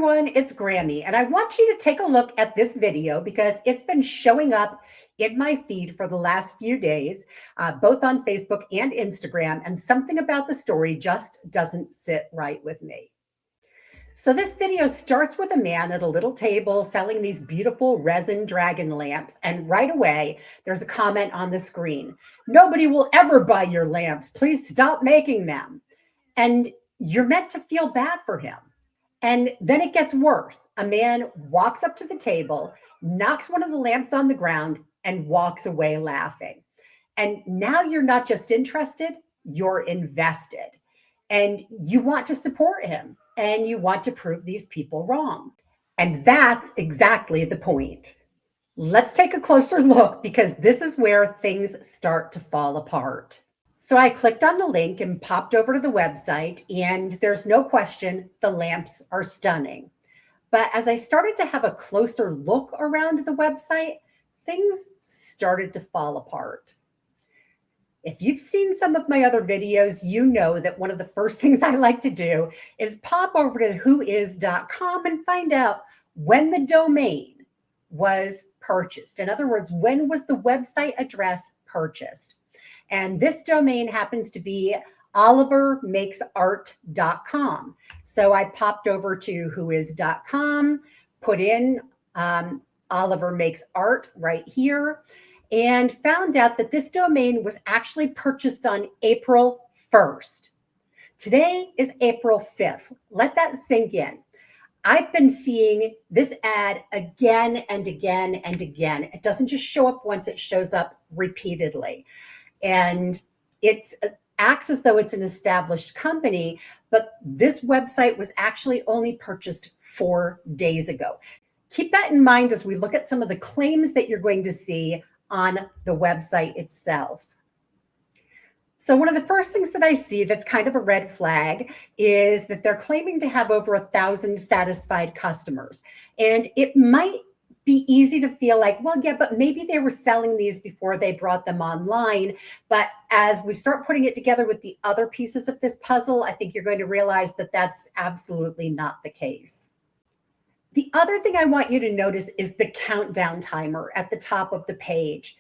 everyone, it's Grammy, and I want you to take a look at this video because it's been showing up in my feed for the last few days, both on Facebook and Instagram, and something about the story just doesn't sit right with me. So this video starts with a man at a little table selling these beautiful resin dragon lamps, and right away, there's a comment on the screen. Nobody will ever buy your lamps. Please stop making them. And you're meant to feel bad for him. And then it gets worse. A man walks up to the table, knocks one of the lamps on the ground, and walks away laughing. And now you're not just interested, you're invested. And you want to support him, and you want to prove these people wrong. And that's exactly the point. Let's take a closer look because this is where things start to fall apart. So I clicked on the link and popped over to the website, and there's no question the lamps are stunning. But as I started to have a closer look around the website, things started to fall apart. If you've seen some of my other videos, you know that one of the first things I like to do is pop over to whois.com and find out when the domain was purchased. In other words, when was the website address purchased? And this domain happens to be olivermakesart.com. So I popped over to whois.com, put in Oliver Makes Art right here, and found out that this domain was actually purchased on April 1st. Today is April 5th. Let that sink in. I've been seeing this ad again and again and again. It doesn't just show up once, it shows up repeatedly. And it acts as though it's an established company, but this website was actually only purchased 4 days ago. Keep that in mind as we look at some of the claims that you're going to see on the website itself. So one of the first things that I see that's kind of a red flag is that they're claiming to have over 1,000 satisfied customers. And it might be easy to feel like, well, yeah, but maybe they were selling these before they brought them online. But as we start putting it together with the other pieces of this puzzle, I think you're going to realize that that's absolutely not the case. The other thing I want you to notice is the countdown timer at the top of the page.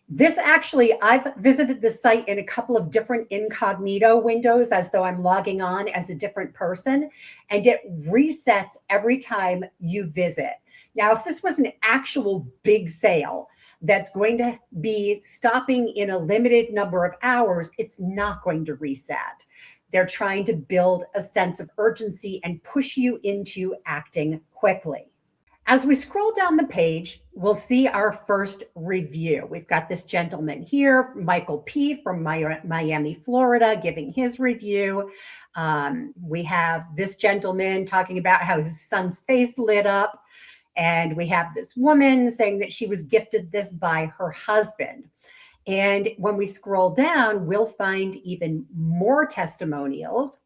This actually, I've visited the site in a couple of different incognito windows as though I'm logging on as a different person, and it resets every time you visit. Now, if this was an actual big sale that's going to be stopping in a limited number of hours, it's not going to reset. They're trying to build a sense of urgency and push you into acting quickly. As we scroll down the page, we'll see our first review. We've got this gentleman here, Michael P. from Miami, Florida, giving his review. We have this gentleman talking about how his son's face lit up. And we have this woman saying that she was gifted this by her husband. And when we scroll down, we'll find even more testimonials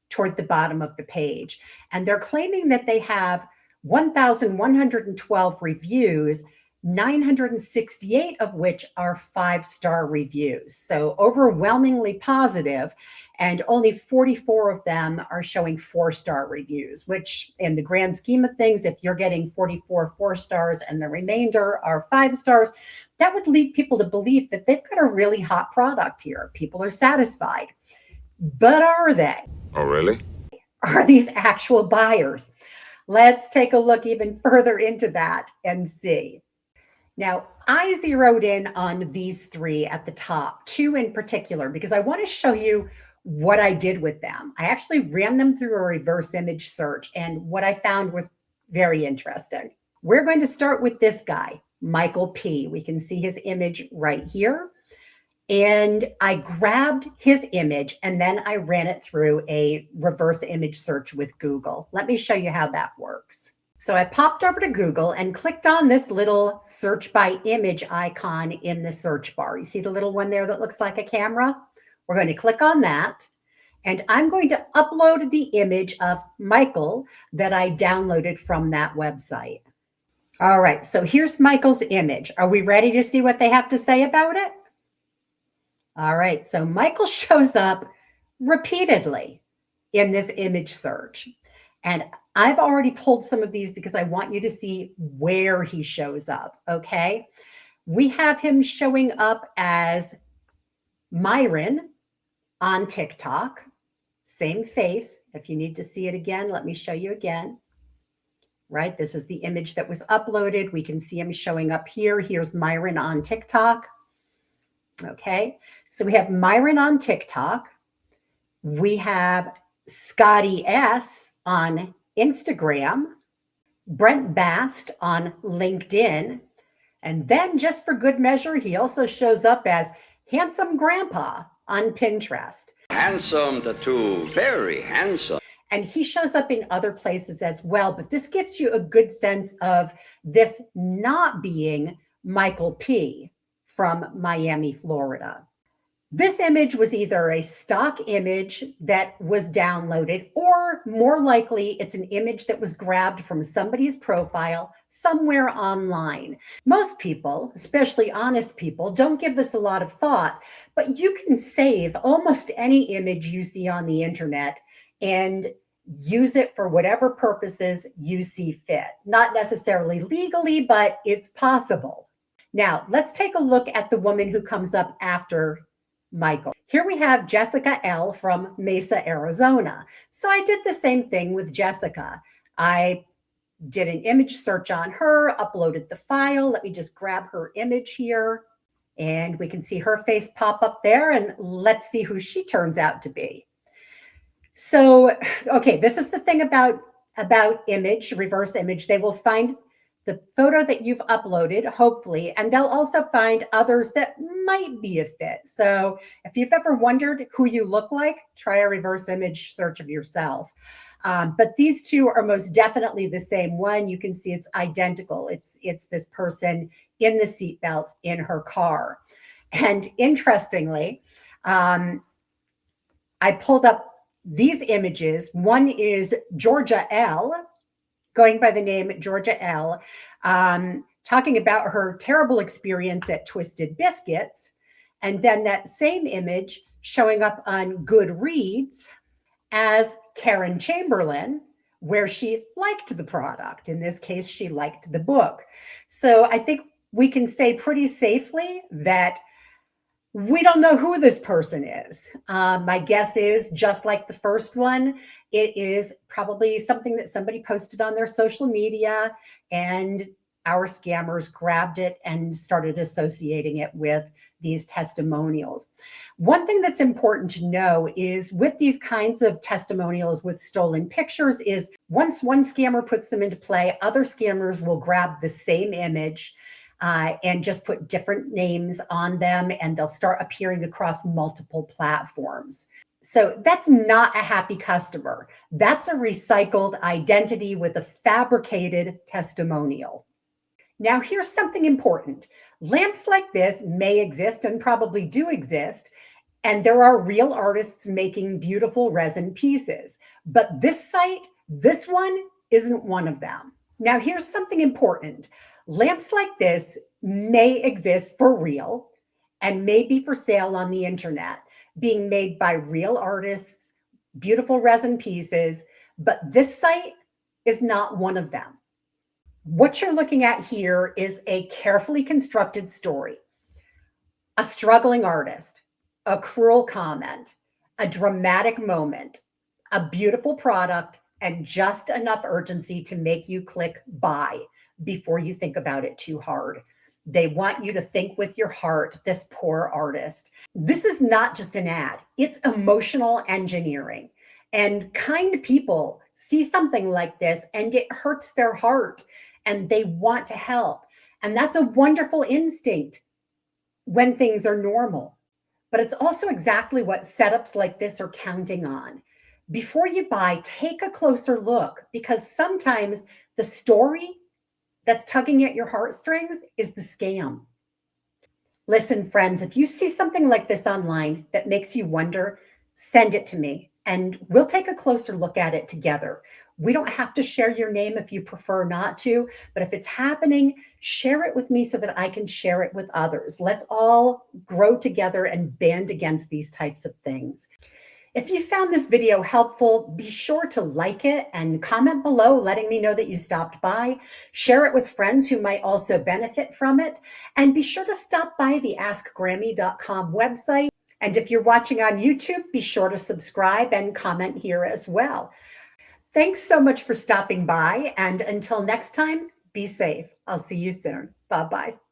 toward the bottom of the page. And they're claiming that they have 1,112 reviews, 968 of which are 5-star reviews. So overwhelmingly positive, and only 44 of them are showing 4-star reviews, which in the grand scheme of things, if you're getting 44 4 stars and the remainder are 5 stars, that would lead people to believe that they've got a really hot product here. People are satisfied. But are they? Oh, really? Are these actual buyers? Let's take a look even further into that and see. Now, I zeroed in on these 3 at the top, 2 in particular, because I want to show you what I did with them. I actually ran them through a reverse image search, and what I found was very interesting. We're going to start with this guy, Michael P. We can see his image right here. And I grabbed his image and then I ran it through a reverse image search with Google. Let me show you how that works. So I popped over to Google and clicked on this little search by image icon in the search bar. You see the little one there that looks like a camera? We're going to click on that. And I'm going to upload the image of Michael that I downloaded from that website. All right, so here's Michael's image. Are we ready to see what they have to say about it? All right, so Michael shows up repeatedly in this image search. And I've already pulled some of these because I want you to see where he shows up, okay? We have him showing up as Myron on TikTok. Same face. If you need to see it again, let me show you again. Right? This is the image that was uploaded. We can see him showing up here. Here's Myron on TikTok. Okay. So we have Myron on TikTok. We have Scotty S on Instagram, Brent Bast on LinkedIn. And then just for good measure, he also shows up as Handsome Grandpa on Pinterest. Handsome tattoo, very handsome. And he shows up in other places as well. But this gives you a good sense of this not being Michael P. from Miami, Florida. This image was either a stock image that was downloaded, or more likely, it's an image that was grabbed from somebody's profile somewhere online. Most people, especially honest people, don't give this a lot of thought, but you can save almost any image you see on the internet and use it for whatever purposes you see fit. Not necessarily legally, but it's possible. Now, let's take a look at the woman who comes up after Michael. Here we have Jessica L. from Mesa, Arizona. So I did the same thing with Jessica. I did an image search on her, uploaded the file. Let me just grab her image here, and we can see her face pop up there, and let's see who she turns out to be. So, okay, this is the thing about image, reverse image. They will find the photo that you've uploaded, hopefully, and they'll also find others that might be a fit. So if you've ever wondered who you look like, try a reverse image search of yourself. But these two are most definitely the same one. You can see it's identical. It's this person in the seatbelt in her car. And interestingly, I pulled up these images. One is Georgia L., going by the name Georgia L., talking about her terrible experience at Twisted Biscuits. And then that same image showing up on Goodreads as Karen Chamberlain, where she liked the product. In this case, she liked the book. So I think we can say pretty safely that we don't know who this person is. My guess is, just like the first one, it is probably something that somebody posted on their social media, and our scammers grabbed it and started associating it with these testimonials. One thing that's important to know is with these kinds of testimonials with stolen pictures is once one scammer puts them into play, other scammers will grab the same image and just put different names on them, and they'll start appearing across multiple platforms. So that's not a happy customer. That's a recycled identity with a fabricated testimonial. Now, here's something important. Lamps like this may exist and probably do exist, and there are real artists making beautiful resin pieces. But this site, this one, isn't one of them. Now, here's something important. Lamps like this may exist for real and may be for sale on the internet, being made by real artists, beautiful resin pieces, but this site is not one of them. What you're looking at here is a carefully constructed story, a struggling artist, a cruel comment, a dramatic moment, a beautiful product, and just enough urgency to make you click buy before you think about it too hard. They want you to think with your heart, this poor artist. This is not just an ad, it's emotional engineering. And kind people see something like this and it hurts their heart and they want to help. And that's a wonderful instinct when things are normal. But it's also exactly what setups like this are counting on. Before you buy, take a closer look, because sometimes the story that's tugging at your heartstrings is the scam. Listen, friends, if you see something like this online that makes you wonder, send it to me and we'll take a closer look at it together. We don't have to share your name if you prefer not to, but if it's happening, share it with me so that I can share it with others. Let's all grow together and band against these types of things. If you found this video helpful, be sure to like it and comment below letting me know that you stopped by. Share it with friends who might also benefit from it. And be sure to stop by the askgrammy.com website. And if you're watching on YouTube, be sure to subscribe and comment here as well. Thanks so much for stopping by. And until next time, be safe. I'll see you soon. Bye-bye.